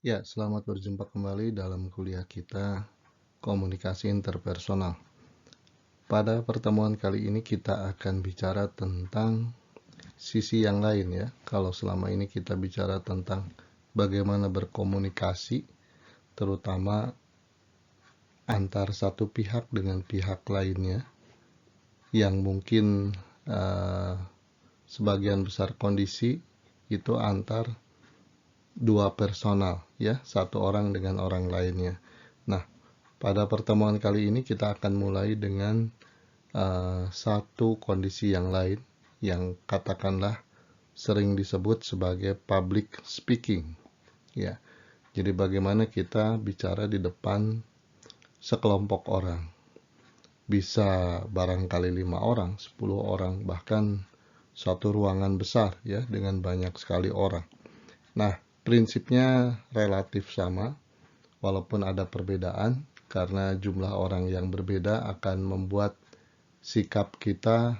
Ya, selamat berjumpa kembali dalam kuliah kita komunikasi interpersonal. Pada pertemuan kali ini kita akan bicara tentang sisi yang lain ya. Kalau selama ini kita bicara tentang bagaimana berkomunikasi, terutama antar satu pihak dengan pihak lainnya, yang mungkin eh, sebagian besar kondisi itu antar dua personal ya, satu orang dengan orang lainnya. Nah, pada pertemuan kali ini kita akan mulai dengan satu kondisi yang lain yang katakanlah sering disebut sebagai public speaking ya. Jadi bagaimana kita bicara di depan sekelompok orang. Bisa barangkali 5 orang, 10 orang, bahkan suatu ruangan besar ya dengan banyak sekali orang. Nah, prinsipnya relatif sama walaupun ada perbedaan karena jumlah orang yang berbeda akan membuat sikap kita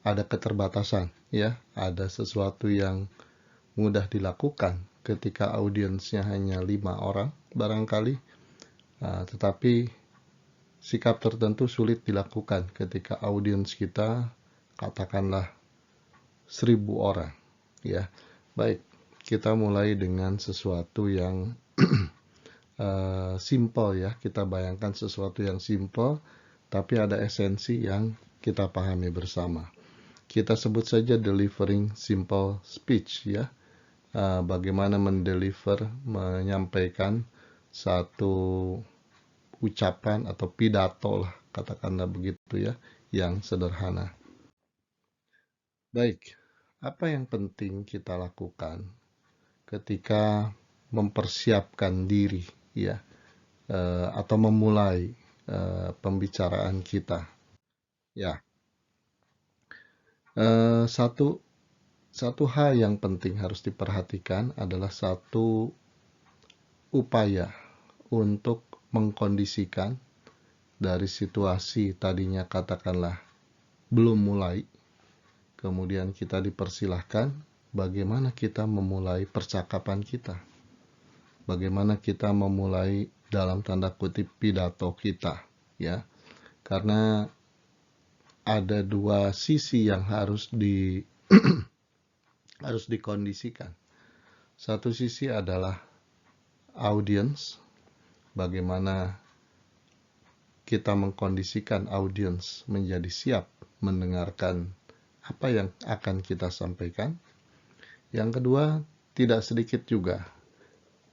ada keterbatasan ya, ada sesuatu yang mudah dilakukan ketika audiensnya hanya 5 orang barangkali, tetapi sikap tertentu sulit dilakukan ketika audiens kita katakanlah 1.000 orang ya. Baik, kita mulai dengan sesuatu yang simple ya, kita bayangkan sesuatu yang simple tapi ada esensi yang kita pahami bersama. Kita sebut saja delivering simple speech ya. Bagaimana mendeliver, menyampaikan satu ucapan atau pidato lah, katakanlah begitu ya, yang sederhana. Baik, apa yang penting kita lakukan ketika mempersiapkan diri ya, atau memulai pembicaraan kita? Ya, satu satu hal yang penting harus diperhatikan adalah satu upaya untuk mengkondisikan dari situasi tadinya katakanlah belum mulai, kemudian kita dipersilahkan bagaimana kita memulai percakapan kita, bagaimana kita memulai dalam tanda kutip pidato kita, ya, karena ada dua sisi yang harus dikondisikan. Satu sisi adalah audience, bagaimana kita mengkondisikan audiens menjadi siap mendengarkan apa yang akan kita sampaikan. Yang kedua, tidak sedikit juga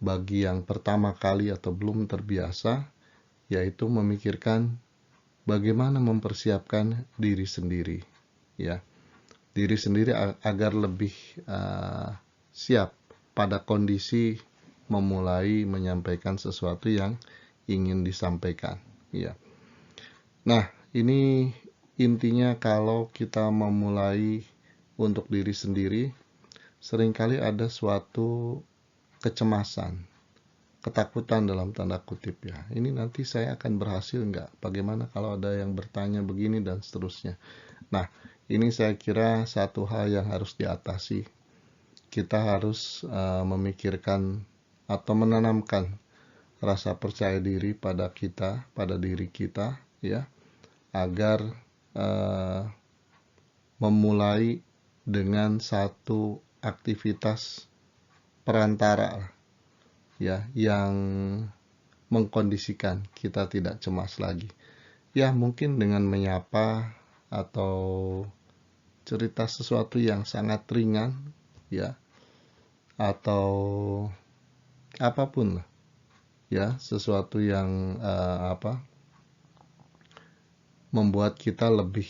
bagi yang pertama kali atau belum terbiasa, yaitu memikirkan bagaimana mempersiapkan diri sendiri, ya, diri sendiri agar lebih siap pada kondisi memulai menyampaikan sesuatu yang ingin disampaikan, ya. Nah, ini intinya kalau kita memulai untuk diri sendiri, seringkali ada suatu kecemasan, ketakutan dalam tanda kutip ya. Ini nanti saya akan berhasil nggak? Bagaimana kalau ada yang bertanya begini dan seterusnya. Nah, ini saya kira satu hal yang harus diatasi. Kita harus memikirkan atau menanamkan rasa percaya diri pada kita, pada diri kita, ya, agar memulai dengan satu aktivitas perantara ya yang mengkondisikan kita tidak cemas lagi. Ya, mungkin dengan menyapa atau cerita sesuatu yang sangat ringan ya, atau apapun lah ya, sesuatu yang membuat kita lebih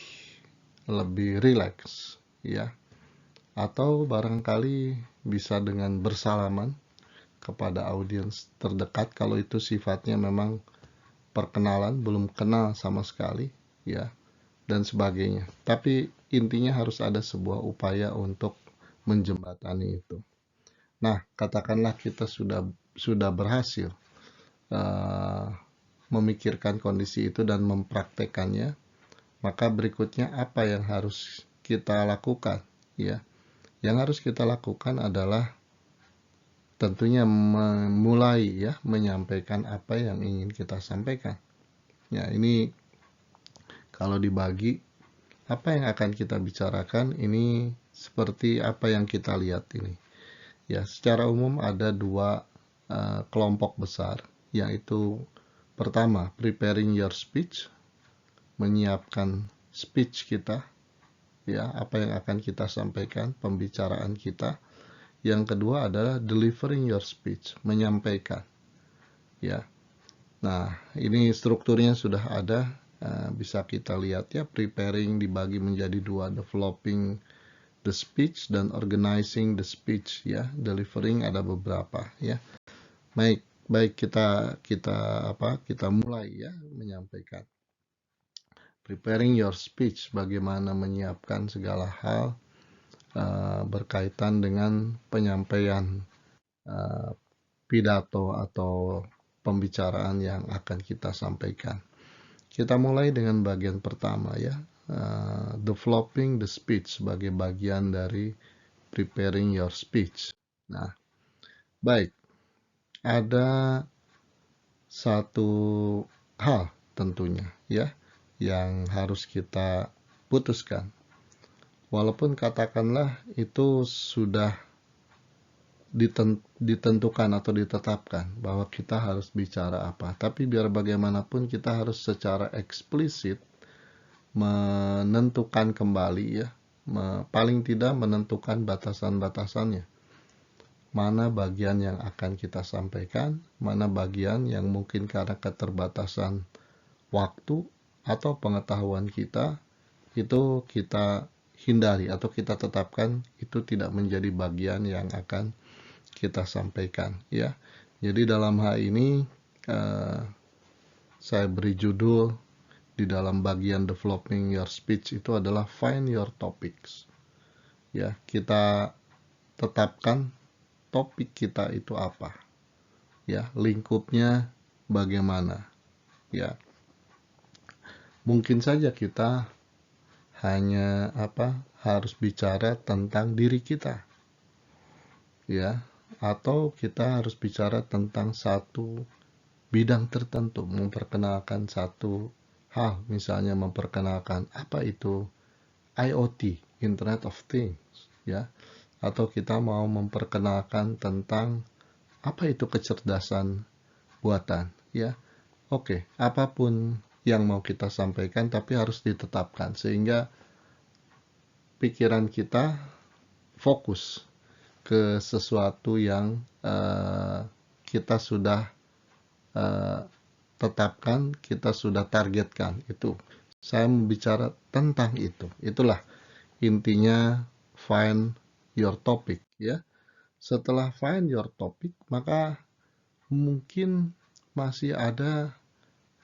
rileks ya, atau barangkali bisa dengan bersalaman kepada audiens terdekat kalau itu sifatnya memang perkenalan, belum kenal sama sekali ya, dan sebagainya. Tapi intinya harus ada sebuah upaya untuk menjembatani itu. Nah, katakanlah kita sudah berhasil uh, memikirkan kondisi itu dan mempraktekannya, maka berikutnya apa yang harus kita lakukan ya? Yang harus kita lakukan adalah tentunya memulai ya menyampaikan apa yang ingin kita sampaikan. Ya, ini kalau dibagi apa yang akan kita bicarakan ini seperti apa yang kita lihat ini. Ya, secara umum ada dua kelompok besar, yaitu pertama, preparing your speech, menyiapkan speech kita, ya, apa yang akan kita sampaikan, pembicaraan kita. Yang kedua adalah delivering your speech, menyampaikan. Ya. Nah, ini strukturnya sudah ada, bisa kita lihat ya, preparing dibagi menjadi dua, developing the speech dan organizing the speech ya. Delivering ada beberapa ya. Baik kita mulai ya menyampaikan. Preparing your speech, bagaimana menyiapkan segala hal berkaitan dengan penyampaian pidato atau pembicaraan yang akan kita sampaikan. Kita mulai dengan bagian pertama ya, developing the speech sebagai bagian dari preparing your speech. Nah, baik, ada satu hal tentunya ya yang harus kita putuskan. Walaupun katakanlah itu sudah ditentukan atau ditetapkan bahwa kita harus bicara apa, tapi biar bagaimanapun kita harus secara eksplisit menentukan kembali ya, paling tidak menentukan batasan-batasannya. Mana bagian yang akan kita sampaikan, mana bagian yang mungkin karena keterbatasan waktu atau pengetahuan kita, itu kita hindari atau kita tetapkan itu tidak menjadi bagian yang akan kita sampaikan ya. Jadi dalam hal ini saya beri judul di dalam bagian developing your speech itu adalah find your topics. Ya, kita tetapkan topik kita itu apa. Ya, lingkupnya bagaimana. Ya. Mungkin saja kita hanya harus bicara tentang diri kita. Ya, atau kita harus bicara tentang satu bidang tertentu, memperkenalkan satu hal, misalnya memperkenalkan apa itu IoT, Internet of Things, ya, atau kita mau memperkenalkan tentang apa itu kecerdasan buatan, ya. Oke, apapun yang mau kita sampaikan, tapi harus ditetapkan sehingga pikiran kita fokus ke sesuatu yang kita sudah tetapkan, kita sudah targetkan. Itu saya membicara tentang itu. Itulah intinya find your topic ya. Setelah find your topic, maka mungkin masih ada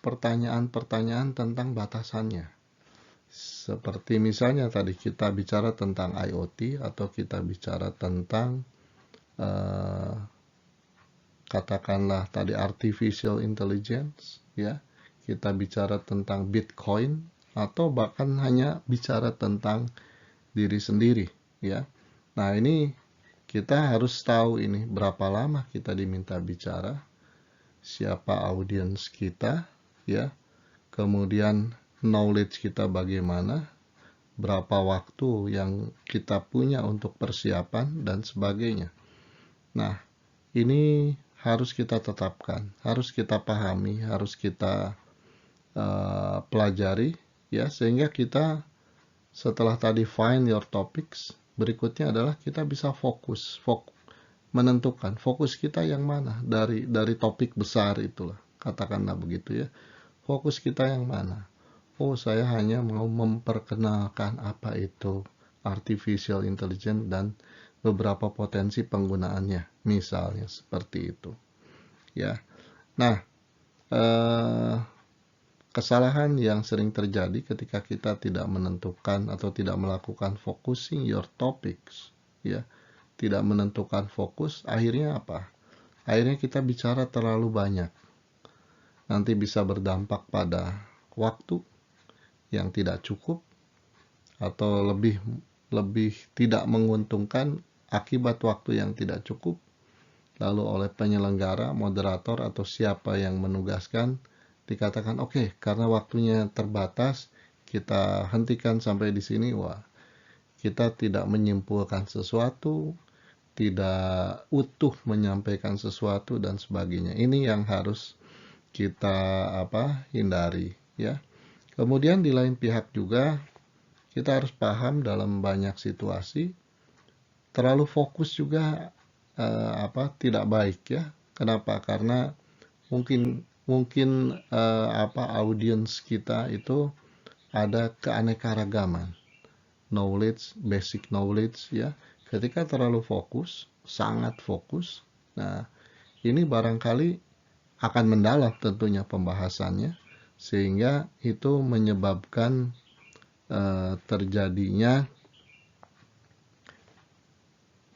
pertanyaan-pertanyaan tentang batasannya. Seperti misalnya tadi kita bicara tentang IoT atau kita bicara tentang katakanlah tadi artificial intelligence ya, kita bicara tentang Bitcoin atau bahkan hanya bicara tentang diri sendiri ya. Nah, ini kita harus tahu ini berapa lama kita diminta bicara, siapa audiens kita ya, kemudian knowledge kita bagaimana, berapa waktu yang kita punya untuk persiapan dan sebagainya. Nah, ini harus kita tetapkan, harus kita pahami, harus kita pelajari ya, sehingga kita setelah tadi find your topics, berikutnya adalah kita bisa fokus menentukan fokus kita yang mana dari topik besar itulah, katakanlah begitu ya. Fokus kita yang mana? Oh, saya hanya mau memperkenalkan apa itu artificial intelligence dan beberapa potensi penggunaannya, misalnya seperti itu. Ya. Nah, kesalahan yang sering terjadi ketika kita tidak menentukan atau tidak melakukan focusing your topics, ya, tidak menentukan fokus, akhirnya apa? Akhirnya kita bicara terlalu banyak. Nanti bisa berdampak pada waktu yang tidak cukup atau lebih tidak menguntungkan akibat waktu yang tidak cukup. lalu oleh penyelenggara, moderator, atau siapa yang menugaskan, dikatakan, oke, karena waktunya terbatas, kita hentikan sampai di sini. Wah, kita tidak menyimpulkan sesuatu, tidak utuh menyampaikan sesuatu, dan sebagainya. Ini yang harus kita hindari, ya. Kemudian di lain pihak juga kita harus paham dalam banyak situasi terlalu fokus juga tidak baik, ya. Kenapa? Karena mungkin mungkin audiens kita itu ada keanekaragaman, knowledge, basic knowledge, ya. Ketika terlalu fokus, sangat fokus, nah ini barangkali akan mendalam tentunya pembahasannya, sehingga itu menyebabkan terjadinya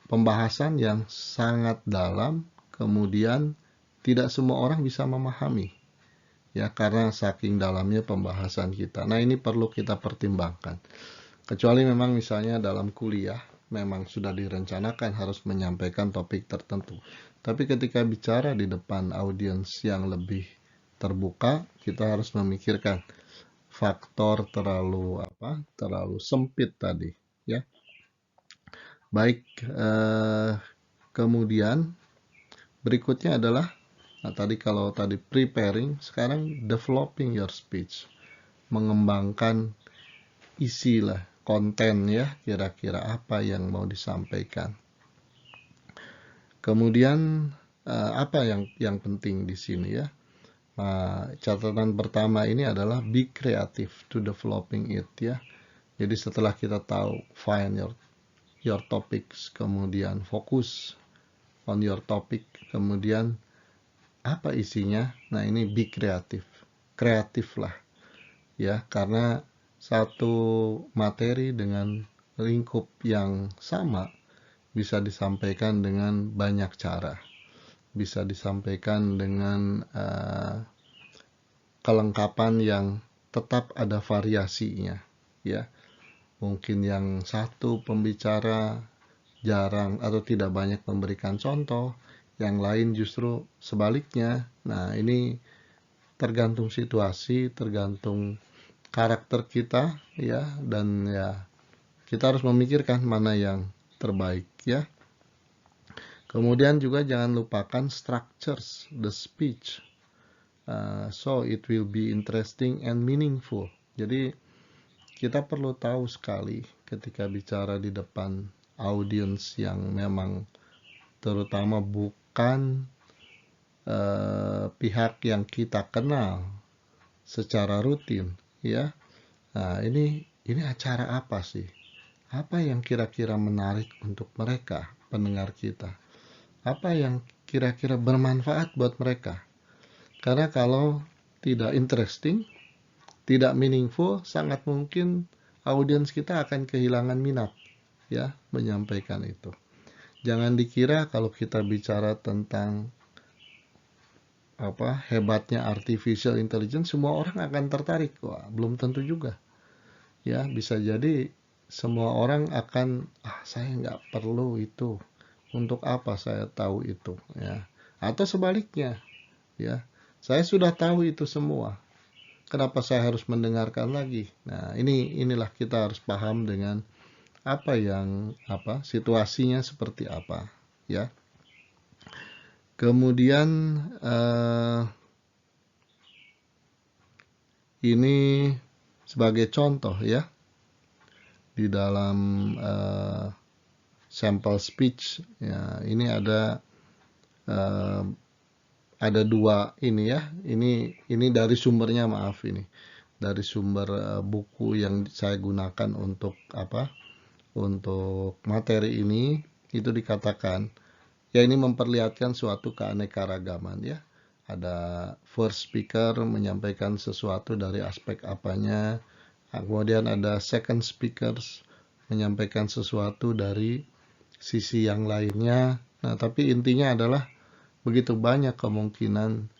pembahasan yang sangat dalam, kemudian tidak semua orang bisa memahami, ya, karena saking dalamnya pembahasan kita. Nah, ini perlu kita pertimbangkan. Kecuali memang misalnya dalam kuliah, memang sudah direncanakan harus menyampaikan topik tertentu. Tapi ketika bicara di depan audiens yang lebih terbuka, kita harus memikirkan faktor terlalu sempit tadi, ya. Baik, kemudian berikutnya adalah, kalau tadi preparing, sekarang developing your speech, mengembangkan isi lah, konten, ya, kira-kira apa yang mau disampaikan. Kemudian apa yang penting di sini, ya. Nah, catatan pertama ini adalah be creative to developing it, ya. Jadi setelah kita tahu find your topics, kemudian fokus on your topic, kemudian apa isinya. Nah, ini be kreatif lah, ya, karena satu materi dengan lingkup yang sama bisa disampaikan dengan banyak cara, bisa disampaikan dengan kelengkapan yang tetap ada variasinya, ya. Mungkin yang satu pembicara jarang atau tidak banyak memberikan contoh, yang lain justru sebaliknya. Nah, ini tergantung situasi, tergantung karakter kita, ya, dan ya kita harus memikirkan mana yang terbaik, ya. Kemudian juga jangan lupakan structures the speech, so it will be interesting and meaningful. Jadi kita perlu tahu sekali ketika bicara di depan audiens yang memang terutama bukan pihak yang kita kenal secara rutin, ya. Nah, ini acara apa sih? Apa yang kira-kira menarik untuk mereka, pendengar kita? Apa yang kira-kira bermanfaat buat mereka? Karena kalau tidak interesting, tidak meaningful, sangat mungkin audiens kita akan kehilangan minat, ya, menyampaikan itu. Jangan dikira kalau kita bicara tentang hebatnya artificial intelligence, semua orang akan tertarik. Wah, belum tentu juga, ya. Bisa jadi semua orang akan, saya nggak perlu itu, untuk apa saya tahu itu, ya. Atau sebaliknya, ya, saya sudah tahu itu semua, kenapa saya harus mendengarkan lagi. Nah, inilah kita harus paham dengan situasinya seperti apa, ya. Kemudian ini sebagai contoh, ya, di dalam sample speech, ya, ini ada dua ini, ya. Ini dari sumbernya, maaf, ini dari sumber buku yang saya gunakan untuk untuk materi ini. Itu dikatakan, ya, ini memperlihatkan suatu keanekaragaman, ya. Ada first speaker menyampaikan sesuatu dari aspek apanya, kemudian ada second speakers menyampaikan sesuatu dari sisi yang lainnya. Nah, tapi intinya adalah begitu banyak kemungkinan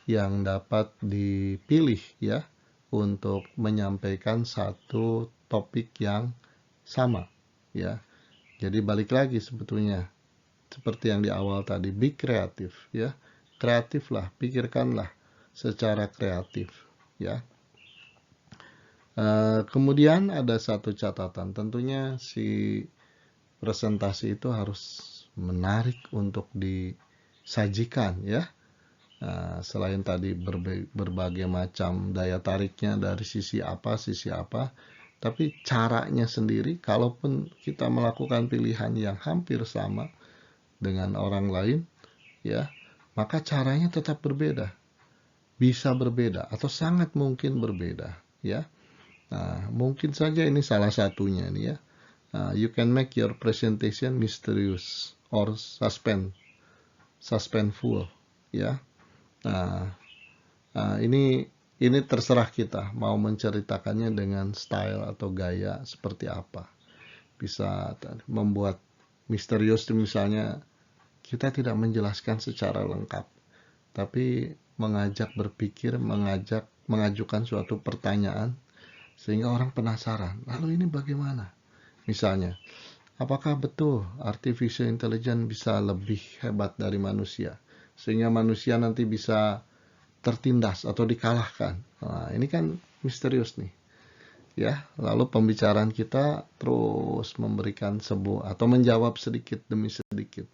yang dapat dipilih, ya, untuk menyampaikan satu topik yang sama, ya. Jadi balik lagi sebetulnya seperti yang di awal tadi, be kreatif ya. Kreatiflah, pikirkanlah secara kreatif ya. Kemudian ada satu catatan, tentunya si presentasi itu harus menarik untuk disajikan ya. Selain tadi berbagai macam daya tariknya dari sisi apa, tapi caranya sendiri, kalaupun kita melakukan pilihan yang hampir sama dengan orang lain, ya, maka caranya tetap berbeda, bisa berbeda atau sangat mungkin berbeda, ya. Nah, mungkin saja ini salah satunya nih ya. You can make your presentation mysterious or suspenseful, ya. Nah, ini terserah kita mau menceritakannya dengan style atau gaya seperti apa. Bisa membuat misterius misalnya kita tidak menjelaskan secara lengkap, tapi mengajak berpikir, mengajukan suatu pertanyaan sehingga orang penasaran. Lalu ini bagaimana? Misalnya, apakah betul artificial intelligence bisa lebih hebat dari manusia? Sehingga manusia nanti bisa tertindas atau dikalahkan. Nah, ini kan misterius nih. Ya, lalu pembicaraan kita terus memberikan sebuah atau menjawab sedikit demi sedikit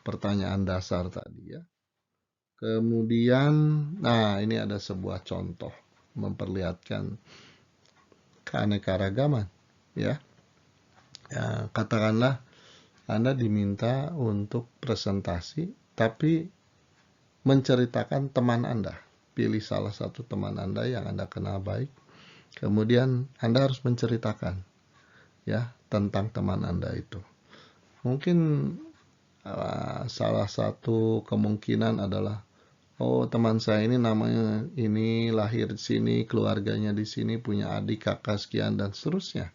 pertanyaan dasar tadi ya. Kemudian, nah ini ada sebuah contoh memperlihatkan keanekaragaman ya. Katakanlah Anda diminta untuk presentasi, tapi menceritakan teman Anda. Pilih salah satu teman Anda yang Anda kenal baik. Kemudian Anda harus menceritakan ya tentang teman Anda itu. Mungkin salah satu kemungkinan adalah, oh teman saya ini namanya ini, lahir di sini, keluarganya di sini, punya adik, kakak sekian dan seterusnya.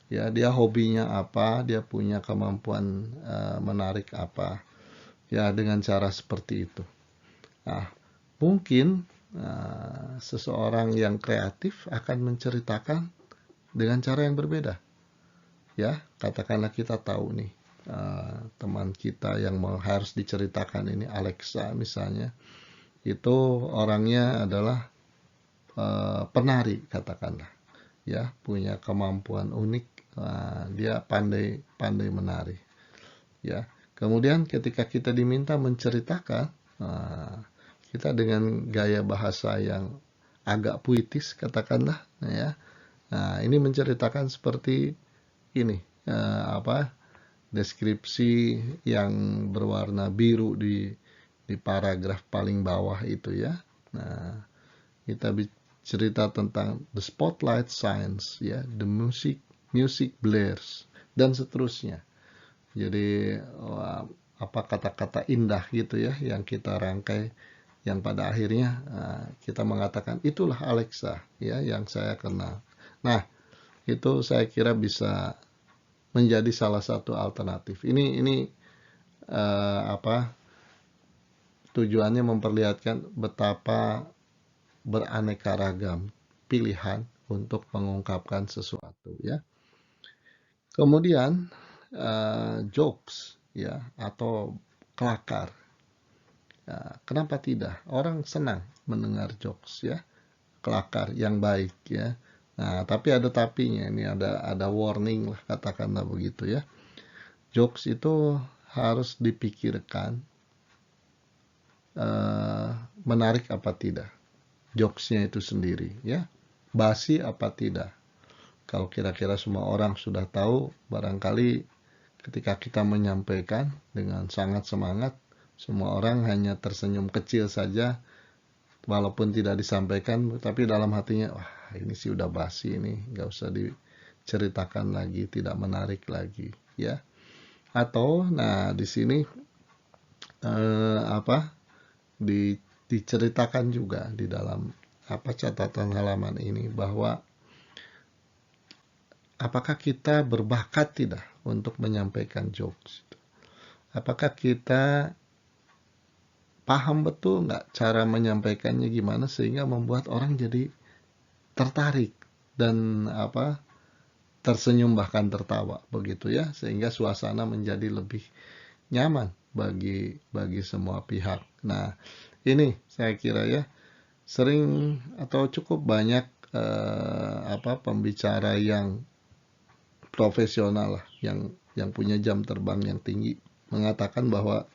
Ya, dia hobinya apa, dia punya kemampuan menarik apa. Ya, dengan cara seperti itu. Nah, mungkin seseorang yang kreatif akan menceritakan dengan cara yang berbeda. Ya, katakanlah kita tahu nih teman kita yang harus diceritakan ini, Alexa misalnya, itu orangnya adalah penari katakanlah, ya punya kemampuan unik, dia pandai menari, ya. Kemudian ketika kita diminta menceritakan, kita dengan gaya bahasa yang agak puitis katakanlah, ya. Nah, ini menceritakan seperti ini, deskripsi yang berwarna biru di paragraf paling bawah itu ya. Nah, kita cerita tentang the spotlight shines ya, the music blares dan seterusnya. Jadi apa kata-kata indah gitu ya yang kita rangkai, yang pada akhirnya kita mengatakan itulah Alexa ya yang saya kenal. Nah, itu saya kira bisa menjadi salah satu alternatif. Ini tujuannya memperlihatkan betapa beraneka ragam pilihan untuk mengungkapkan sesuatu ya. Kemudian jokes ya atau kelakar. Ya, kenapa tidak? Orang senang mendengar jokes ya, kelakar yang baik ya. Nah, tapi ada tapinya, ini ada warning lah katakanlah begitu ya. Jokes itu harus dipikirkan menarik apa tidak. Jokesnya itu sendiri ya. Basi apa tidak. Kalau kira-kira semua orang sudah tahu, barangkali ketika kita menyampaikan dengan sangat semangat, semua orang hanya tersenyum kecil saja, walaupun tidak disampaikan, tapi dalam hatinya, wah ini sih udah basi ini, nggak usah diceritakan lagi, tidak menarik lagi, ya. Atau, nah di sini diceritakan juga di dalam catatan halaman ini bahwa apakah kita berbakat tidak untuk menyampaikan jokes? Apakah kita paham betul nggak cara menyampaikannya gimana sehingga membuat orang jadi tertarik dan tersenyum bahkan tertawa begitu ya, sehingga suasana menjadi lebih nyaman bagi semua pihak. Nah, ini saya kira ya sering atau cukup banyak pembicara yang profesional lah, yang punya jam terbang yang tinggi mengatakan bahwa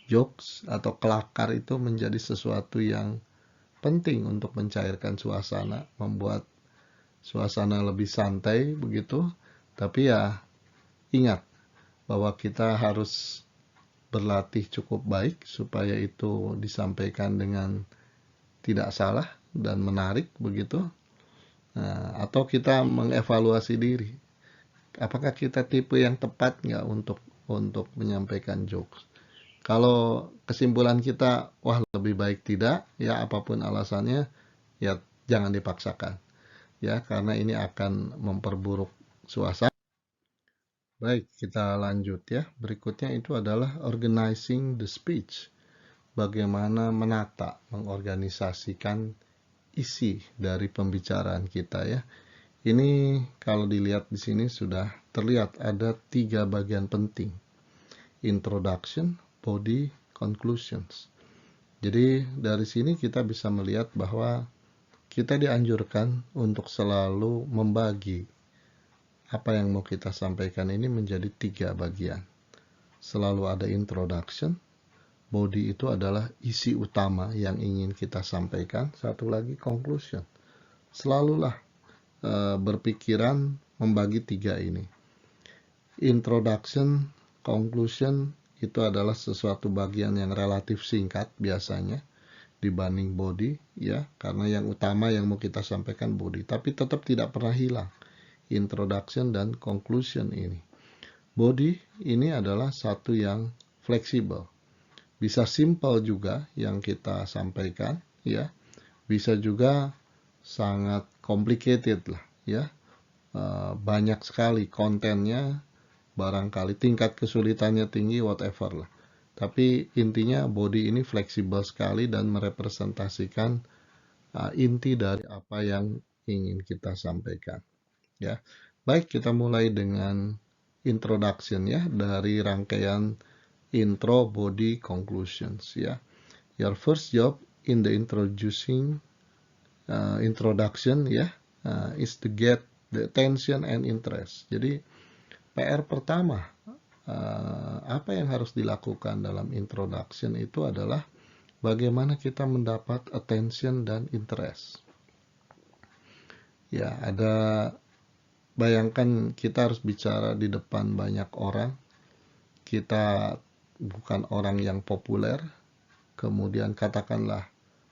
jokes atau kelakar itu menjadi sesuatu yang penting untuk mencairkan suasana, membuat suasana lebih santai begitu. Tapi ya ingat bahwa kita harus berlatih cukup baik supaya itu disampaikan dengan tidak salah dan menarik begitu. Nah, atau kita mengevaluasi diri. Apakah kita tipe yang tepat nggak untuk menyampaikan jokes? Kalau kesimpulan kita, wah lebih baik tidak, ya apapun alasannya, ya jangan dipaksakan. Ya, karena ini akan memperburuk suasana. Baik, kita lanjut ya. Berikutnya itu adalah organizing the speech. Bagaimana menata, mengorganisasikan isi dari pembicaraan kita ya. Ini kalau dilihat di sini sudah terlihat ada 3 bagian penting. Introduction, body, conclusions. Jadi dari sini kita bisa melihat bahwa kita dianjurkan untuk selalu membagi apa yang mau kita sampaikan ini menjadi 3 bagian. Selalu ada introduction, body itu adalah isi utama yang ingin kita sampaikan. Satu lagi conclusion. Selalulah berpikiran membagi 3 ini. Introduction, conclusion itu adalah sesuatu bagian yang relatif singkat biasanya dibanding body ya, karena yang utama yang mau kita sampaikan body, tapi tetap tidak pernah hilang introduction dan conclusion ini. Body ini adalah satu yang fleksibel. Bisa simple juga yang kita sampaikan ya. Bisa juga sangat complicated lah ya. Banyak sekali kontennya, barangkali tingkat kesulitannya tinggi whatever lah. Tapi intinya body ini fleksibel sekali dan merepresentasikan inti dari apa yang ingin kita sampaikan. Ya, baik kita mulai dengan introduction ya, dari rangkaian intro, body, conclusions ya. Your first job in the introduction ya is to get the attention and interest. Jadi PR pertama apa yang harus dilakukan dalam introduction itu adalah bagaimana kita mendapat attention dan interest. Ya, bayangkan kita harus bicara di depan banyak orang. Kita bukan orang yang populer. Kemudian katakanlah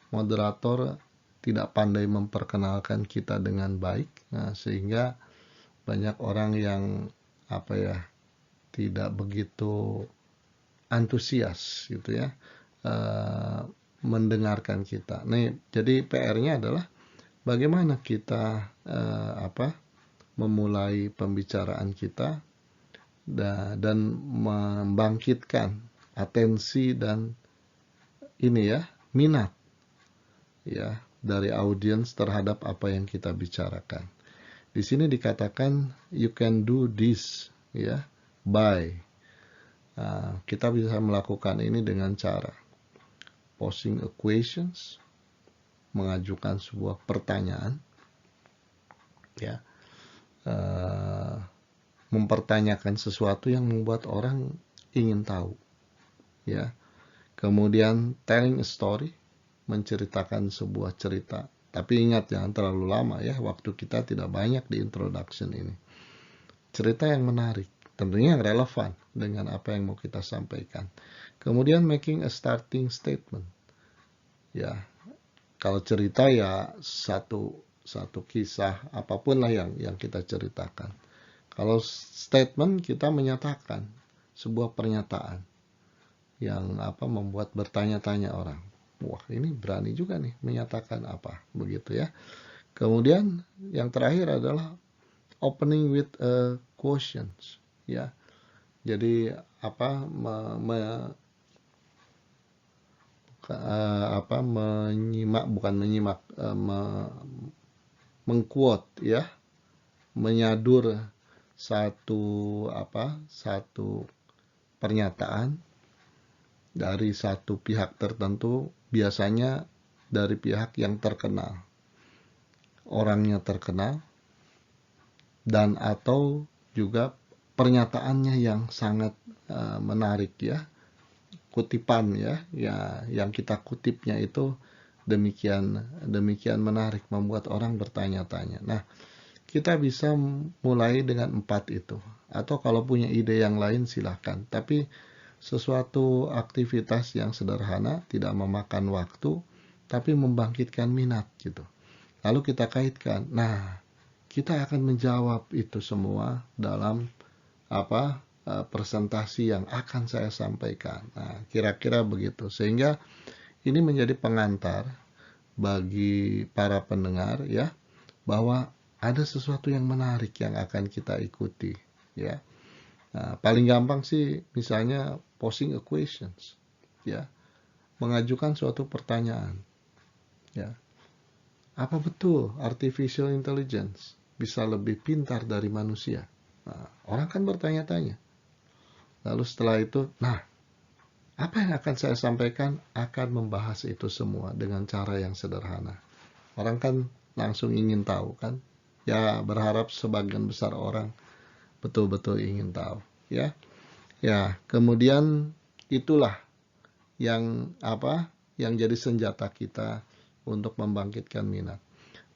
moderator tidak pandai memperkenalkan kita dengan baik. Nah, sehingga banyak orang yang tidak begitu antusias gitu ya mendengarkan kita. Nah, jadi PR-nya adalah bagaimana kita memulai pembicaraan kita dan membangkitkan atensi dan minat ya dari audiens terhadap apa yang kita bicarakan. Di sini dikatakan you can do this ya by kita bisa melakukan ini dengan cara posing a questions, mengajukan sebuah pertanyaan ya, mempertanyakan sesuatu yang membuat orang ingin tahu ya. Kemudian telling a story, menceritakan sebuah cerita. Tapi ingat jangan terlalu lama ya, waktu kita tidak banyak di introduction ini. Cerita yang menarik, tentunya yang relevan dengan apa yang mau kita sampaikan. Kemudian making a starting statement. Ya, kalau cerita ya satu kisah apapun lah yang kita ceritakan. Kalau statement kita menyatakan sebuah pernyataan yang membuat bertanya-tanya orang. Wah, ini berani juga nih menyatakan apa begitu ya. Kemudian yang terakhir adalah opening with a questions ya. Jadi mengquote ya, menyadur satu pernyataan dari satu pihak tertentu, biasanya dari pihak yang terkenal, orangnya terkenal, dan atau juga pernyataannya yang sangat menarik ya, kutipan ya, yang kita kutipnya itu demikian menarik, membuat orang bertanya-tanya. Nah, kita bisa mulai dengan 4 itu, atau kalau punya ide yang lain silahkan, tapi sesuatu aktivitas yang sederhana, tidak memakan waktu, tapi membangkitkan minat gitu. Lalu kita kaitkan, nah kita akan menjawab itu semua dalam presentasi yang akan saya sampaikan. Nah, kira-kira begitu. Sehingga ini menjadi pengantar bagi para pendengar ya, bahwa ada sesuatu yang menarik yang akan kita ikuti ya. Nah, paling gampang sih misalnya posing a questions ya, mengajukan suatu pertanyaan ya. Apa betul artificial intelligence bisa lebih pintar dari manusia? Nah, orang kan bertanya-tanya. Lalu setelah itu, nah, apa yang akan saya sampaikan akan membahas itu semua dengan cara yang sederhana. Orang kan langsung ingin tahu kan? Ya, berharap sebagian besar orang betul-betul ingin tahu, ya. Ya, kemudian itulah yang yang jadi senjata kita untuk membangkitkan minat.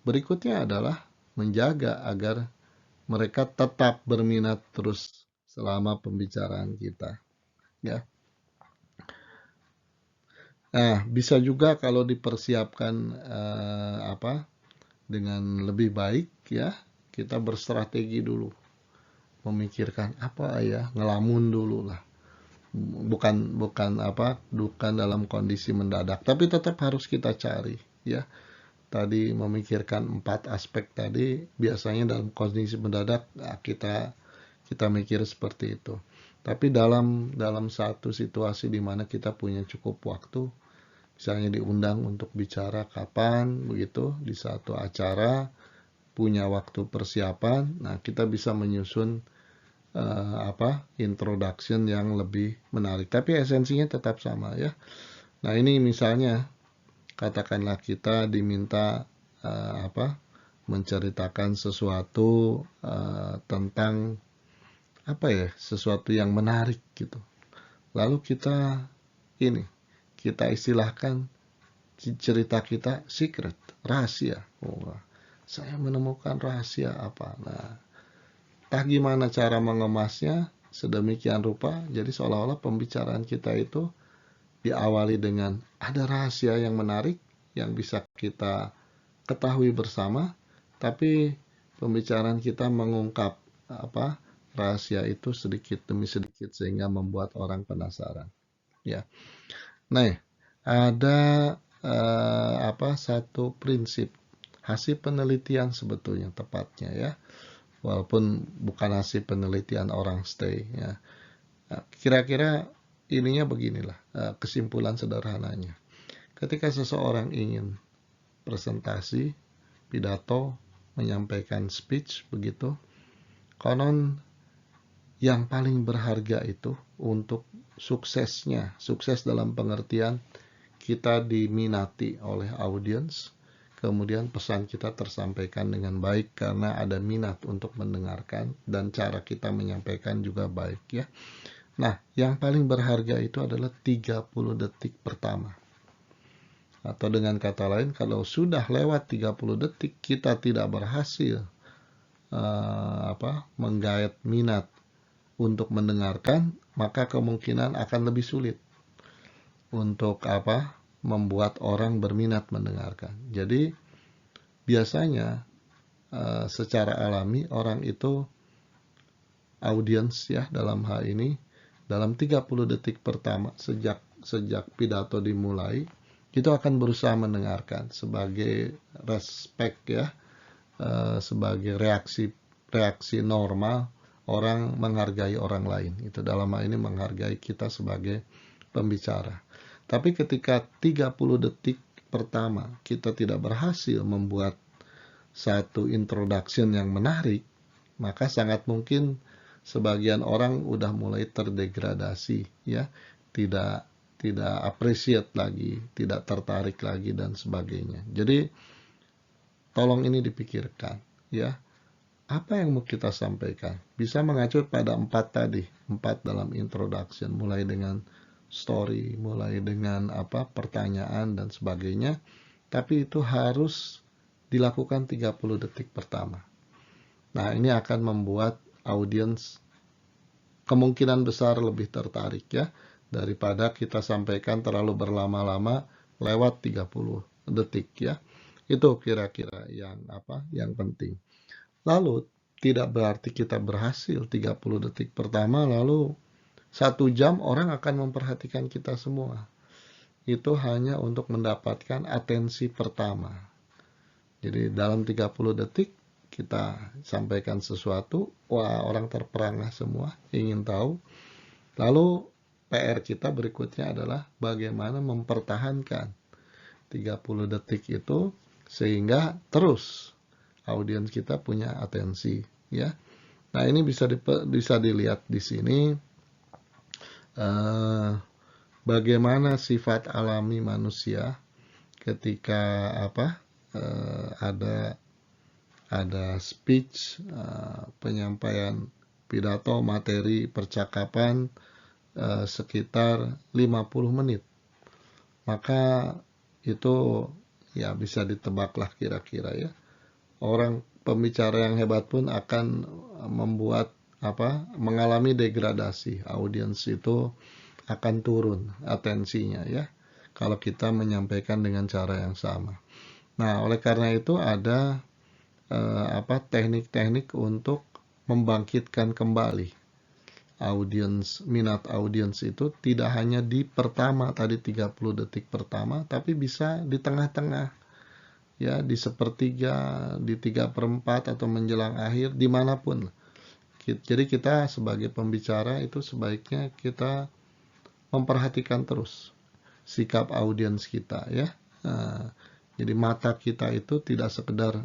Berikutnya adalah menjaga agar mereka tetap berminat terus selama pembicaraan kita, ya. Nah, bisa juga kalau dipersiapkan dengan lebih baik ya, kita berstrategi dulu, memikirkan apa ya, ngelamun dulu lah. Bukan dalam kondisi mendadak, tapi tetap harus kita cari ya. Tadi memikirkan 4 aspek tadi, biasanya dalam kondisi mendadak kita mikir seperti itu. Tapi dalam satu situasi di mana kita punya cukup waktu, misalnya diundang untuk bicara kapan begitu di satu acara, punya waktu persiapan, nah kita bisa menyusun introduction yang lebih menarik, tapi esensinya tetap sama ya. Nah, ini misalnya katakanlah kita diminta menceritakan sesuatu tentang sesuatu yang menarik gitu. Lalu kita istilahkan cerita kita secret, rahasia. Saya menemukan rahasia apa. Nah, entah gimana cara mengemasnya sedemikian rupa, jadi seolah-olah pembicaraan kita itu diawali dengan ada rahasia yang menarik yang bisa kita ketahui bersama, tapi pembicaraan kita mengungkap rahasia itu sedikit demi sedikit sehingga membuat orang penasaran. Ya. Nah, ada satu prinsip hasil penelitian sebetulnya tepatnya ya. Walaupun bukan hasil penelitian orang stay ya. Kira-kira ininya beginilah kesimpulan sederhananya. Ketika seseorang ingin presentasi, pidato, menyampaikan speech begitu, konon yang paling berharga itu untuk suksesnya, sukses dalam pengertian kita diminati oleh audiens, kemudian pesan kita tersampaikan dengan baik karena ada minat untuk mendengarkan dan cara kita menyampaikan juga baik ya. Nah, yang paling berharga itu adalah 30 detik pertama. Atau dengan kata lain, kalau sudah lewat 30 detik kita tidak berhasil menggait minat untuk mendengarkan, maka kemungkinan akan lebih sulit untuk membuat orang berminat mendengarkan. Jadi biasanya secara alami orang itu audiens ya dalam hal ini dalam 30 detik pertama sejak pidato dimulai itu akan berusaha mendengarkan sebagai respect ya, sebagai reaksi normal orang menghargai orang lain. Itu dalam hal ini menghargai kita sebagai pembicara. Tapi ketika 30 detik pertama kita tidak berhasil membuat satu introduction yang menarik, maka sangat mungkin sebagian orang udah mulai terdegradasi, ya, tidak appreciate lagi, tidak tertarik lagi dan sebagainya. Jadi tolong ini dipikirkan, ya. Apa yang mau kita sampaikan? Bisa mengacu pada 4 tadi, 4 dalam introduction, mulai dengan story, mulai dengan pertanyaan dan sebagainya, tapi itu harus dilakukan 30 detik pertama. Nah, ini akan membuat audiens kemungkinan besar lebih tertarik, ya, daripada kita sampaikan terlalu berlama-lama lewat 30 detik, ya. Itu kira-kira yang penting. Lalu tidak berarti kita berhasil 30 detik pertama, lalu 1 jam orang akan memperhatikan kita semua. Itu hanya untuk mendapatkan atensi pertama. Jadi dalam 30 detik kita sampaikan sesuatu, wah, orang terperangah semua, ingin tahu. Lalu PR kita berikutnya adalah bagaimana mempertahankan 30 detik itu sehingga terus audiens kita punya atensi, ya. Nah, ini bisa dilihat di sini bagaimana sifat alami manusia ketika ada speech, penyampaian pidato, materi percakapan sekitar 50 menit. Maka itu ya bisa ditebaklah kira-kira, ya. Orang pembicara yang hebat pun akan mengalami degradasi. Audiens itu akan turun atensinya, ya, kalau kita menyampaikan dengan cara yang sama. Nah, oleh karena itu ada teknik-teknik untuk membangkitkan kembali minat audiens itu tidak hanya di pertama tadi 30 detik pertama, tapi bisa di tengah-tengah, ya, di sepertiga, di 3/4 atau menjelang akhir, dimanapun. Jadi kita sebagai pembicara itu sebaiknya kita memperhatikan terus sikap audiens kita, ya. Nah, jadi mata kita itu tidak sekedar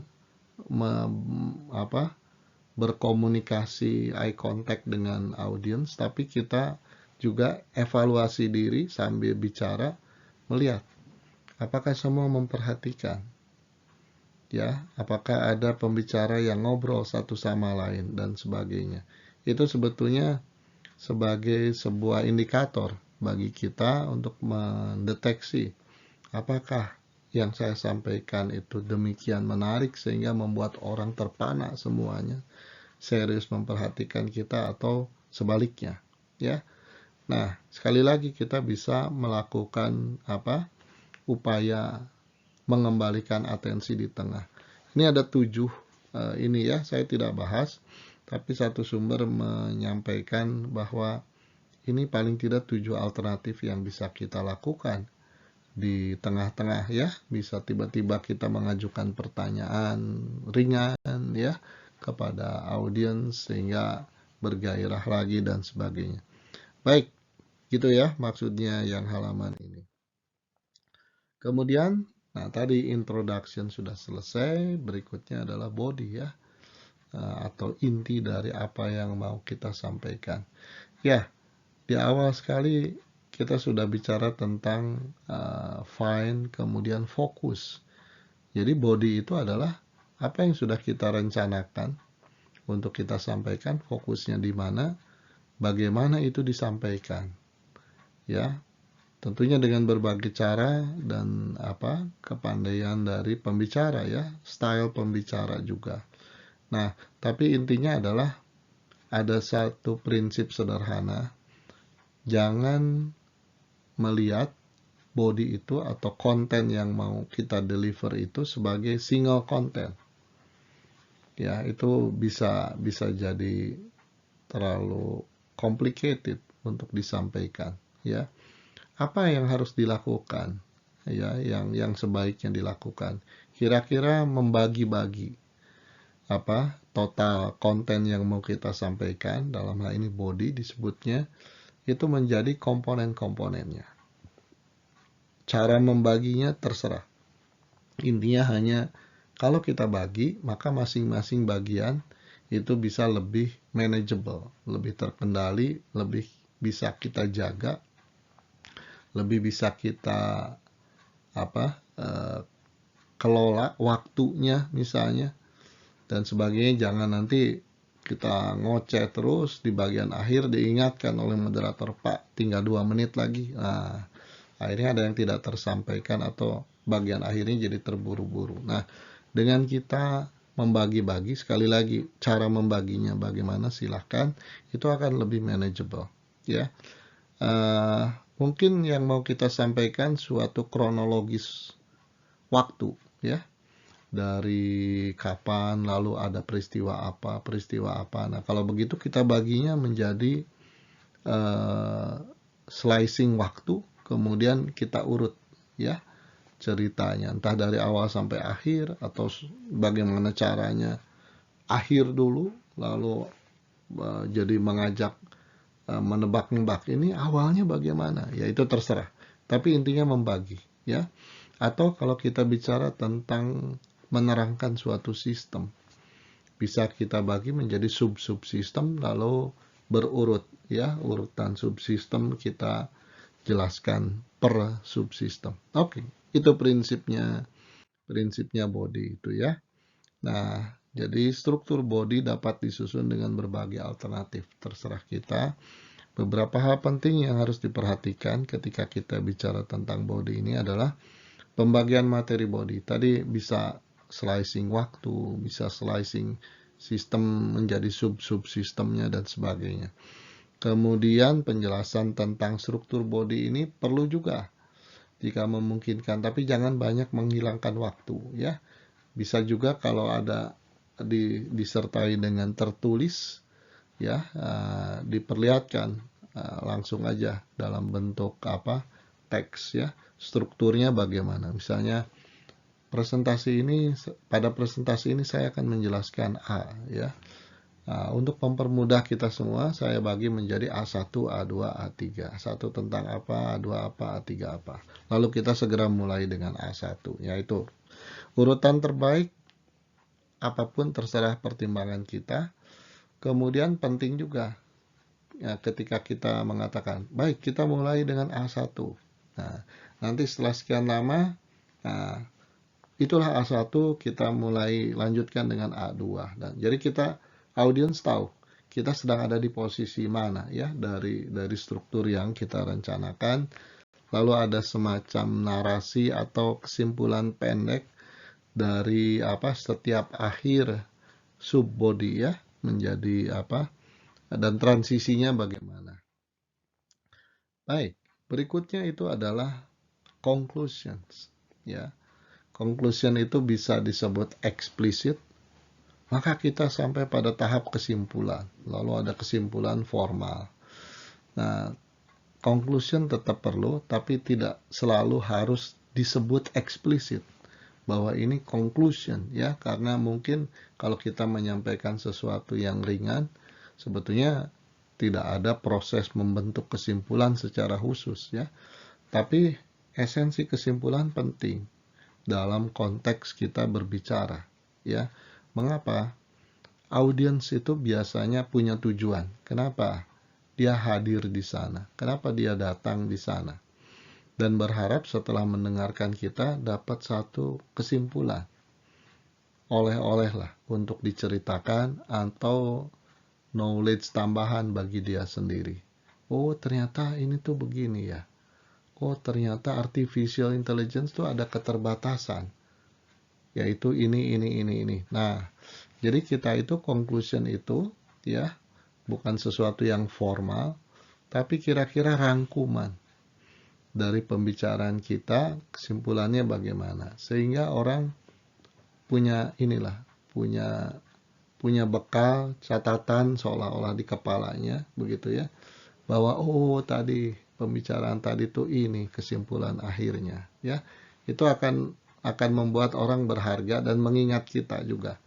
berkomunikasi eye contact dengan audiens, tapi kita juga evaluasi diri sambil bicara, melihat apakah semua memperhatikan, ya, apakah ada pembicara yang ngobrol satu sama lain dan sebagainya. Itu sebetulnya sebagai sebuah indikator bagi kita untuk mendeteksi apakah yang saya sampaikan itu demikian menarik sehingga membuat orang terpana semuanya, serius memperhatikan kita, atau sebaliknya, ya. Nah, sekali lagi kita bisa melakukan upaya mengembalikan atensi di tengah. Ini ada 7 ini, ya, saya tidak bahas, tapi satu sumber menyampaikan bahwa ini paling tidak 7 alternatif yang bisa kita lakukan di tengah-tengah, ya. Bisa tiba-tiba kita mengajukan pertanyaan ringan, ya, kepada audiens sehingga bergairah lagi dan sebagainya. Baik, gitu ya maksudnya yang halaman ini. Kemudian, nah, tadi introduction sudah selesai, berikutnya adalah body, ya, atau inti dari apa yang mau kita sampaikan. Ya, di awal sekali kita sudah bicara tentang find, kemudian fokus. Jadi body itu adalah apa yang sudah kita rencanakan untuk kita sampaikan, fokusnya di mana, bagaimana itu disampaikan, ya. Tentunya dengan berbagai cara dan kepandaian dari pembicara, ya, style pembicara juga. Nah, tapi intinya adalah ada satu prinsip sederhana. Jangan melihat body itu atau konten yang mau kita deliver itu sebagai single content. Ya, itu bisa jadi terlalu complicated untuk disampaikan, ya. Apa yang harus dilakukan, ya, yang sebaiknya dilakukan? Kira-kira membagi-bagi total konten yang mau kita sampaikan, dalam hal ini body disebutnya, itu menjadi komponen-komponennya. Cara membaginya terserah. Intinya hanya kalau kita bagi, maka masing-masing bagian itu bisa lebih manageable, lebih terkendali, lebih bisa kita jaga, lebih bisa kita kelola waktunya misalnya dan sebagainya. Jangan nanti kita ngoceh terus di bagian akhir diingatkan oleh moderator, Pak tinggal 2 menit lagi. Nah, akhirnya ada yang tidak tersampaikan atau bagian akhirnya jadi terburu-buru. Nah, dengan kita membagi-bagi, sekali lagi cara membaginya bagaimana silahkan, itu akan lebih manageable ya. Mungkin yang mau kita sampaikan suatu kronologis waktu ya, dari kapan lalu ada peristiwa apa. Nah, kalau begitu kita baginya menjadi slicing waktu, kemudian kita urut ya ceritanya, entah dari awal sampai akhir atau bagaimana caranya akhir dulu lalu jadi mengajak menebak-nebak ini awalnya bagaimana, ya itu terserah, tapi intinya membagi ya. Atau kalau kita bicara tentang menerangkan suatu sistem, bisa kita bagi menjadi sub-subsistem lalu berurut ya, urutan subsistem kita jelaskan per subsistem. Oke, itu prinsipnya body itu ya. Nah, jadi struktur body dapat disusun dengan berbagai alternatif, terserah kita. Beberapa hal penting yang harus diperhatikan ketika kita bicara tentang body ini adalah pembagian materi body. Tadi bisa slicing waktu, bisa slicing sistem menjadi sub-subsistemnya dan sebagainya. Kemudian penjelasan tentang struktur body ini perlu juga jika memungkinkan, tapi jangan banyak menghilangkan waktu ya. Bisa juga kalau ada disertai dengan tertulis ya, diperlihatkan langsung aja dalam bentuk teks ya, strukturnya bagaimana. Misalnya pada presentasi ini saya akan menjelaskan A ya. Untuk mempermudah kita semua, saya bagi menjadi A1, A2, A3. A1 tentang apa, A2 apa, A3 apa. Lalu kita segera mulai dengan A1, yaitu urutan terbaik, apapun terserah pertimbangan kita. Kemudian penting juga, ya, ketika kita mengatakan, baik kita mulai dengan A1. Nah, nanti setelah sekian lama, nah, itulah A1, kita mulai lanjutkan dengan A2. Dan jadi kita audiens tahu kita sedang ada di posisi mana ya dari struktur yang kita rencanakan. Lalu ada semacam narasi atau kesimpulan pendek dari setiap akhir sub body ya menjadi dan transisinya bagaimana. Baik, berikutnya itu adalah conclusions ya. Conclusion itu bisa disebut eksplisit, maka kita sampai pada tahap kesimpulan, lalu ada kesimpulan formal. Nah, conclusion tetap perlu, tapi tidak selalu harus disebut eksplisit bahwa ini conclusion ya, karena mungkin kalau kita menyampaikan sesuatu yang ringan, sebetulnya tidak ada proses membentuk kesimpulan secara khusus ya. Tapi esensi kesimpulan penting dalam konteks kita berbicara ya. Mengapa? Audiens itu biasanya punya tujuan. Kenapa dia hadir di sana? Kenapa dia datang di sana? Dan berharap setelah mendengarkan kita dapat satu kesimpulan. Oleh-oleh lah untuk diceritakan atau knowledge tambahan bagi dia sendiri. Oh, ternyata ini tuh begini ya. Oh, ternyata artificial intelligence tuh ada keterbatasan. Yaitu ini. Nah, jadi kita itu conclusion itu ya, bukan sesuatu yang formal, tapi kira-kira rangkuman dari pembicaraan kita, kesimpulannya bagaimana. Sehingga orang punya punya bekal catatan seolah-olah di kepalanya begitu ya, bahwa oh tadi pembicaraan tadi tuh ini kesimpulan akhirnya ya. Itu akan membuat orang berharga dan mengingat kita juga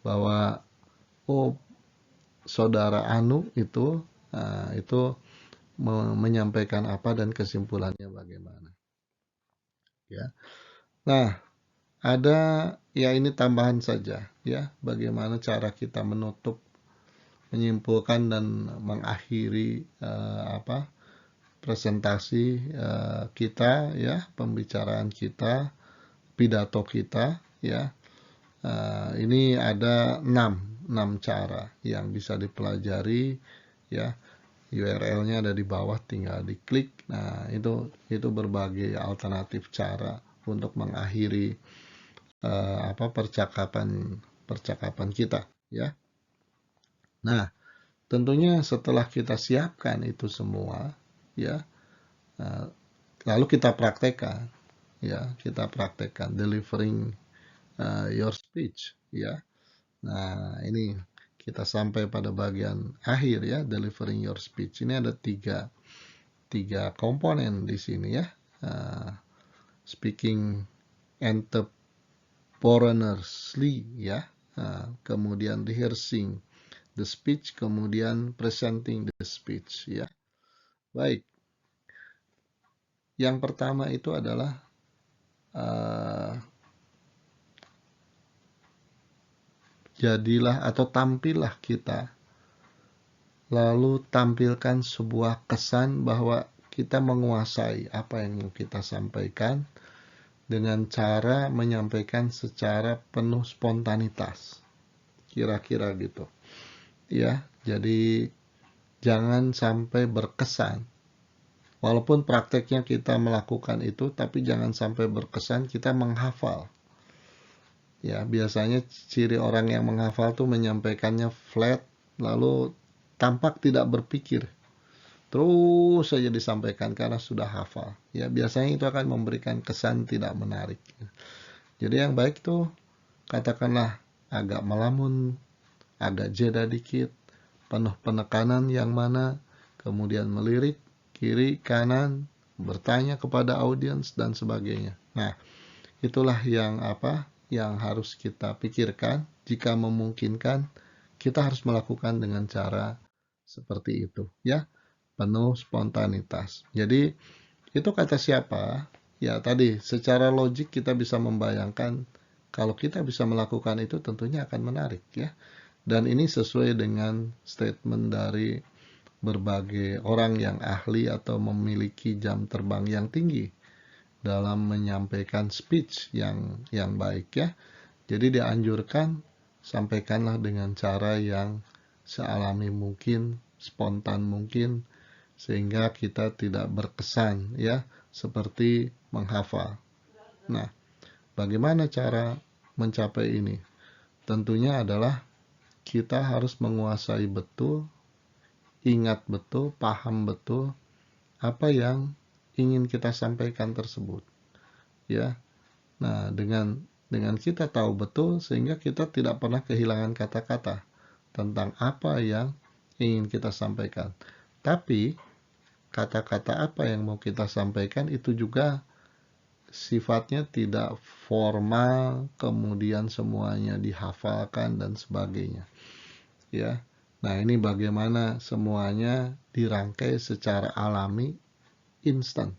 bahwa oh saudara Anu itu menyampaikan apa dan kesimpulannya bagaimana ya. Nah, ada ya, ini tambahan saja ya, bagaimana cara kita menutup menyimpulkan dan mengakhiri presentasi kita, ya, pembicaraan kita, pidato kita, ya. Ini ada 6 cara yang bisa dipelajari, ya. URL-nya ada di bawah, tinggal diklik. Nah, itu berbagai alternatif cara untuk mengakhiri percakapan kita, ya. Nah, tentunya setelah kita siapkan itu semua, ya, lalu kita praktekkan, ya, kita praktekkan delivering your speech, ya. Nah, ini kita sampai pada bagian akhir, ya, delivering your speech. Ini ada tiga komponen di sini, ya. Speaking entrepreneurially, ya. Kemudian rehearsing the speech, kemudian presenting the speech, ya. Baik. Yang pertama itu adalah jadilah atau tampillah kita, lalu tampilkan sebuah kesan bahwa kita menguasai apa yang mau kita sampaikan dengan cara menyampaikan secara penuh spontanitas. Kira-kira gitu. Ya, jadi jangan sampai berkesan. Walaupun prakteknya kita melakukan itu, tapi jangan sampai berkesan kita menghafal. Ya, biasanya ciri orang yang menghafal tuh menyampaikannya flat, lalu tampak tidak berpikir. Terus saja disampaikan karena sudah hafal. Ya, biasanya itu akan memberikan kesan tidak menarik. Jadi yang baik tuh katakanlah agak melamun, agak jeda dikit, penuh penekanan yang mana, kemudian melirik kiri kanan, bertanya kepada audiens dan sebagainya. Nah, itulah yang harus kita pikirkan. Jika memungkinkan, kita harus melakukan dengan cara seperti itu, ya, penuh spontanitas. Jadi itu kata siapa? Ya, tadi secara logik kita bisa membayangkan kalau kita bisa melakukan itu tentunya akan menarik, ya. Dan ini sesuai dengan statement dari berbagai orang yang ahli atau memiliki jam terbang yang tinggi dalam menyampaikan speech yang baik, ya. Jadi dianjurkan sampaikanlah dengan cara yang sealami mungkin, spontan mungkin, sehingga kita tidak berkesan, ya, seperti menghafal. Nah, bagaimana cara mencapai ini? Tentunya adalah kita harus menguasai betul, ingat betul, paham betul apa yang ingin kita sampaikan tersebut, ya. Nah, dengan kita tahu betul sehingga kita tidak pernah kehilangan kata-kata tentang apa yang ingin kita sampaikan. Tapi kata-kata apa yang mau kita sampaikan itu juga sifatnya tidak formal, kemudian semuanya dihafalkan dan sebagainya, ya. Nah, ini bagaimana semuanya dirangkai secara alami, instan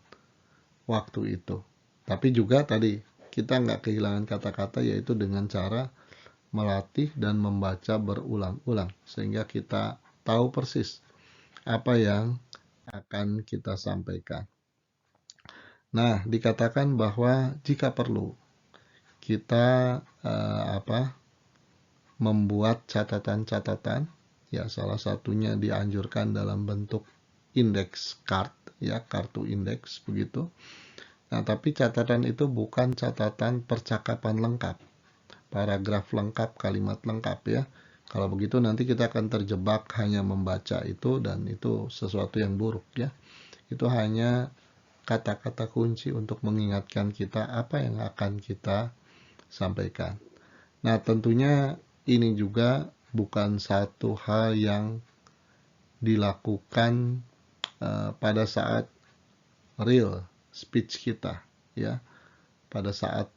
waktu itu. Tapi juga tadi kita nggak kehilangan kata-kata, yaitu dengan cara melatih dan membaca berulang-ulang sehingga kita tahu persis apa yang akan kita sampaikan. Nah, dikatakan bahwa jika perlu kita membuat catatan-catatan, ya, salah satunya dianjurkan dalam bentuk index card, ya, kartu indeks begitu. Nah, tapi catatan itu bukan catatan percakapan lengkap, paragraf lengkap, kalimat lengkap, ya. Kalau begitu nanti kita akan terjebak hanya membaca itu, dan itu sesuatu yang buruk, ya. Itu hanya kata-kata kunci untuk mengingatkan kita apa yang akan kita sampaikan. Nah, tentunya ini juga bukan satu hal yang dilakukan pada saat real speech kita, ya. Pada saat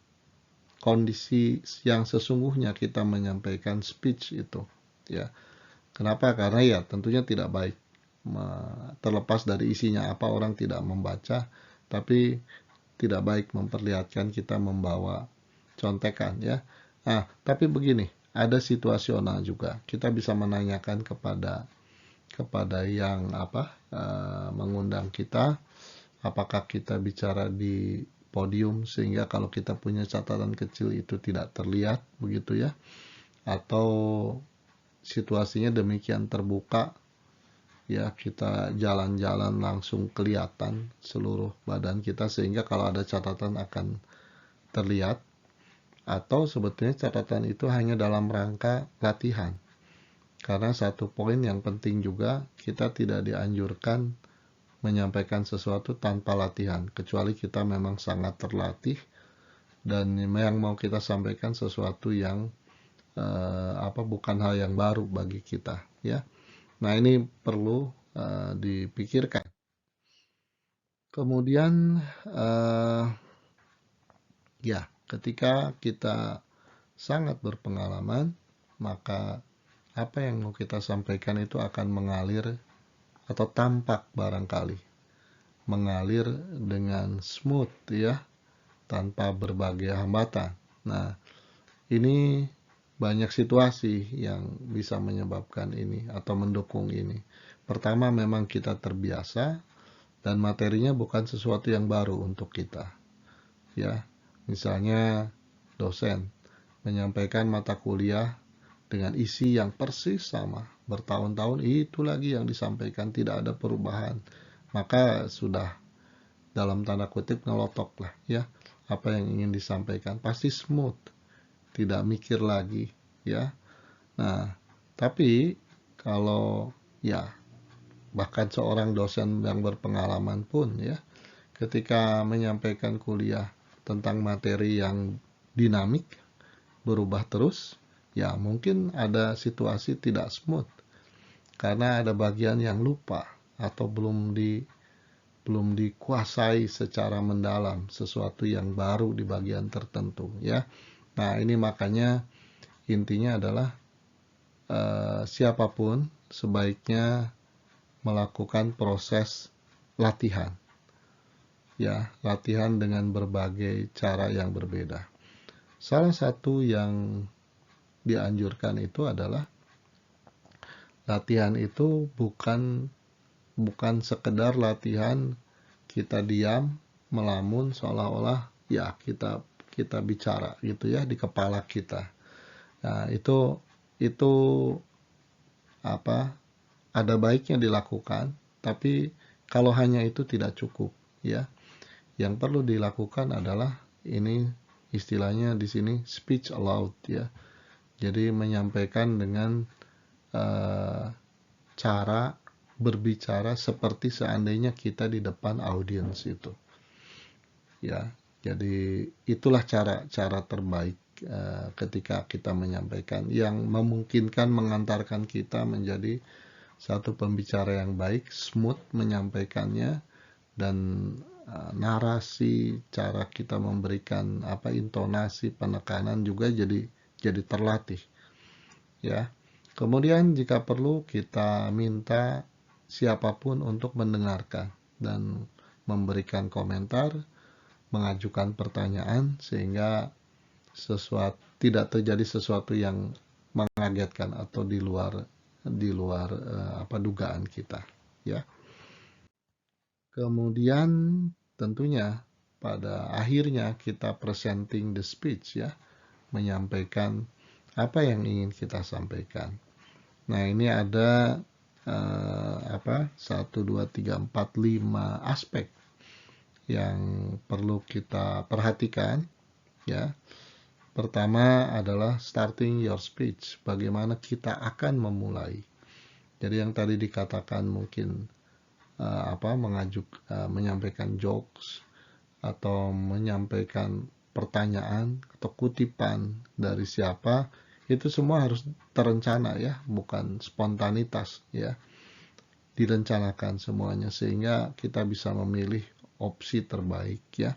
kondisi yang sesungguhnya kita menyampaikan speech itu, ya. Kenapa? Karena ya tentunya tidak baik, terlepas dari isinya apa, orang tidak membaca, tapi tidak baik memperlihatkan kita membawa contekan, ya. Nah, tapi begini, ada situasional juga. Kita bisa menanyakan kepada yang mengundang kita, apakah kita bicara di podium sehingga kalau kita punya catatan kecil itu tidak terlihat begitu ya, atau situasinya demikian terbuka ya, kita jalan-jalan langsung kelihatan seluruh badan kita sehingga kalau ada catatan akan terlihat, atau sebetulnya catatan itu hanya dalam rangka latihan. Karena satu poin yang penting juga, kita tidak dianjurkan menyampaikan sesuatu tanpa latihan, kecuali kita memang sangat terlatih dan yang mau kita sampaikan sesuatu yang bukan hal yang baru bagi kita ya. Nah, ini perlu dipikirkan. Kemudian ketika kita sangat berpengalaman, maka apa yang mau kita sampaikan itu akan mengalir atau tampak barangkali mengalir dengan smooth ya, tanpa berbagai hambatan. Nah, ini banyak situasi yang bisa menyebabkan ini atau mendukung ini. Pertama, memang kita terbiasa dan materinya bukan sesuatu yang baru untuk kita. Ya, misalnya dosen menyampaikan mata kuliah dengan isi yang persis sama, bertahun-tahun itu lagi yang disampaikan, tidak ada perubahan, maka sudah dalam tanda kutip ngelotok lah ya, apa yang ingin disampaikan pasti smooth, tidak mikir lagi ya. Nah, tapi kalau ya bahkan seorang dosen yang berpengalaman pun ya, ketika menyampaikan kuliah tentang materi yang dinamik, berubah terus, ya mungkin ada situasi tidak smooth karena ada bagian yang lupa atau belum dikuasai secara mendalam, sesuatu yang baru di bagian tertentu ya. Nah, ini makanya intinya adalah siapapun sebaiknya melakukan proses latihan ya, latihan dengan berbagai cara yang berbeda. Salah satu yang dianjurkan itu adalah latihan itu bukan sekedar latihan kita diam melamun seolah-olah ya kita bicara gitu ya di kepala kita. Nah, itu ada baiknya dilakukan, tapi kalau hanya itu tidak cukup ya. Yang perlu dilakukan adalah ini istilahnya di sini speech aloud ya. Jadi menyampaikan dengan cara berbicara seperti seandainya kita di depan audiens itu. Ya, jadi itulah cara terbaik ketika kita menyampaikan yang memungkinkan mengantarkan kita menjadi satu pembicara yang baik, smooth menyampaikannya, dan narasi, cara kita memberikan intonasi, penekanan juga jadi terlatih. Ya. Kemudian jika perlu kita minta siapapun untuk mendengarkan dan memberikan komentar, mengajukan pertanyaan sehingga tidak terjadi sesuatu yang mengagetkan atau di luar dugaan kita ya. Kemudian tentunya pada akhirnya kita presenting the speech ya, menyampaikan apa yang ingin kita sampaikan. Nah, ini ada 1, 2, 3, 4, 5 aspek yang perlu kita perhatikan ya. Pertama adalah starting your speech, bagaimana kita akan memulai. Jadi yang tadi dikatakan mungkin menyampaikan jokes atau menyampaikan pertanyaan atau kutipan dari siapa, itu semua harus terencana ya, bukan spontanitas ya. Direncanakan semuanya sehingga kita bisa memilih opsi terbaik ya.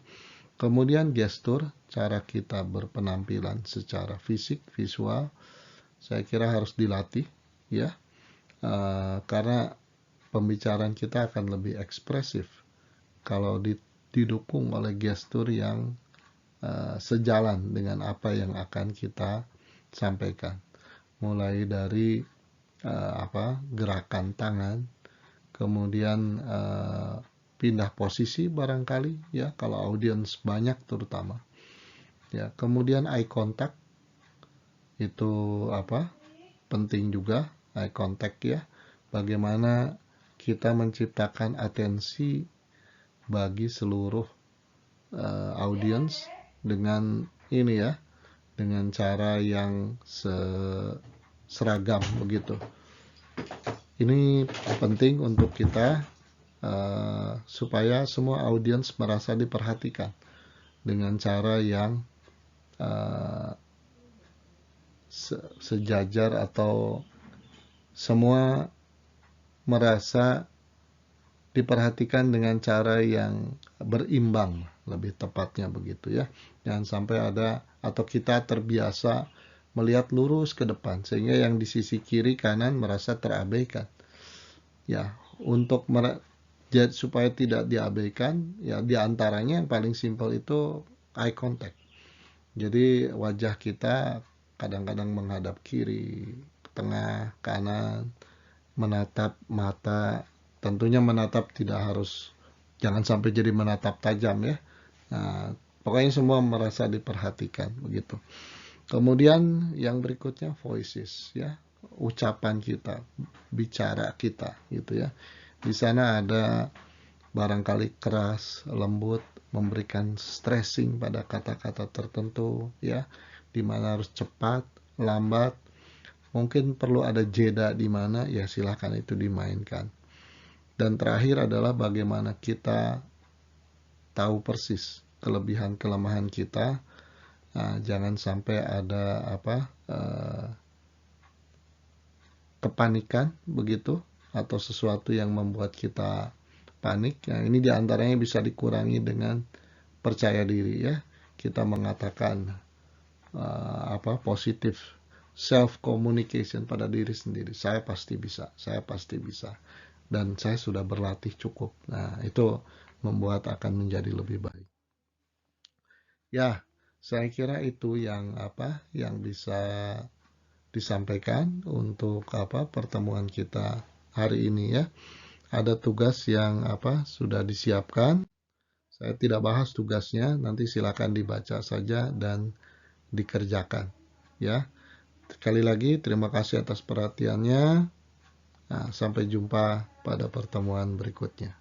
Kemudian gestur, cara kita berpenampilan secara fisik, visual, saya kira harus dilatih ya, karena pembicaraan kita akan lebih ekspresif kalau didukung oleh gestur yang sejalan dengan apa yang akan kita sampaikan. Mulai dari gerakan tangan, kemudian pindah posisi barangkali ya kalau audiens banyak terutama. Ya, kemudian eye contact itu penting juga, eye contact ya. Bagaimana kita menciptakan atensi bagi seluruh audiens dengan ini ya, dengan cara yang seragam begitu. Ini penting untuk kita supaya semua audiens merasa diperhatikan dengan cara yang sejajar atau semua merasa diperhatikan dengan cara yang berimbang, lebih tepatnya begitu ya. Jangan sampai ada atau kita terbiasa melihat lurus ke depan sehingga yang di sisi kiri kanan merasa terabaikan. Ya, untuk supaya tidak diabaikan, ya diantaranya yang paling simpel itu eye contact. Jadi wajah kita kadang-kadang menghadap kiri, tengah, kanan, menatap mata. Tentunya menatap tidak harus, jangan sampai jadi menatap tajam ya. Nah, pokoknya semua merasa diperhatikan begitu. Kemudian yang berikutnya voices ya, ucapan kita, bicara kita gitu ya. Di sana ada barangkali keras, lembut, memberikan stressing pada kata-kata tertentu ya, di mana harus cepat, lambat, mungkin perlu ada jeda di mana ya silahkan itu dimainkan. Dan terakhir adalah bagaimana kita tahu persis kelebihan kelemahan kita. Nah, jangan sampai ada kepanikan begitu atau sesuatu yang membuat kita panik. Nah, ini diantaranya bisa dikurangi dengan percaya diri ya. Kita mengatakan positif self communication pada diri sendiri. Saya pasti bisa, saya pasti bisa. Dan saya sudah berlatih cukup. Nah, itu membuat akan menjadi lebih baik. Ya, saya kira itu yang bisa disampaikan untuk pertemuan kita hari ini ya. Ada tugas yang sudah disiapkan. Saya tidak bahas tugasnya, nanti silakan dibaca saja dan dikerjakan ya. Sekali lagi terima kasih atas perhatiannya. Nah, sampai jumpa pada pertemuan berikutnya.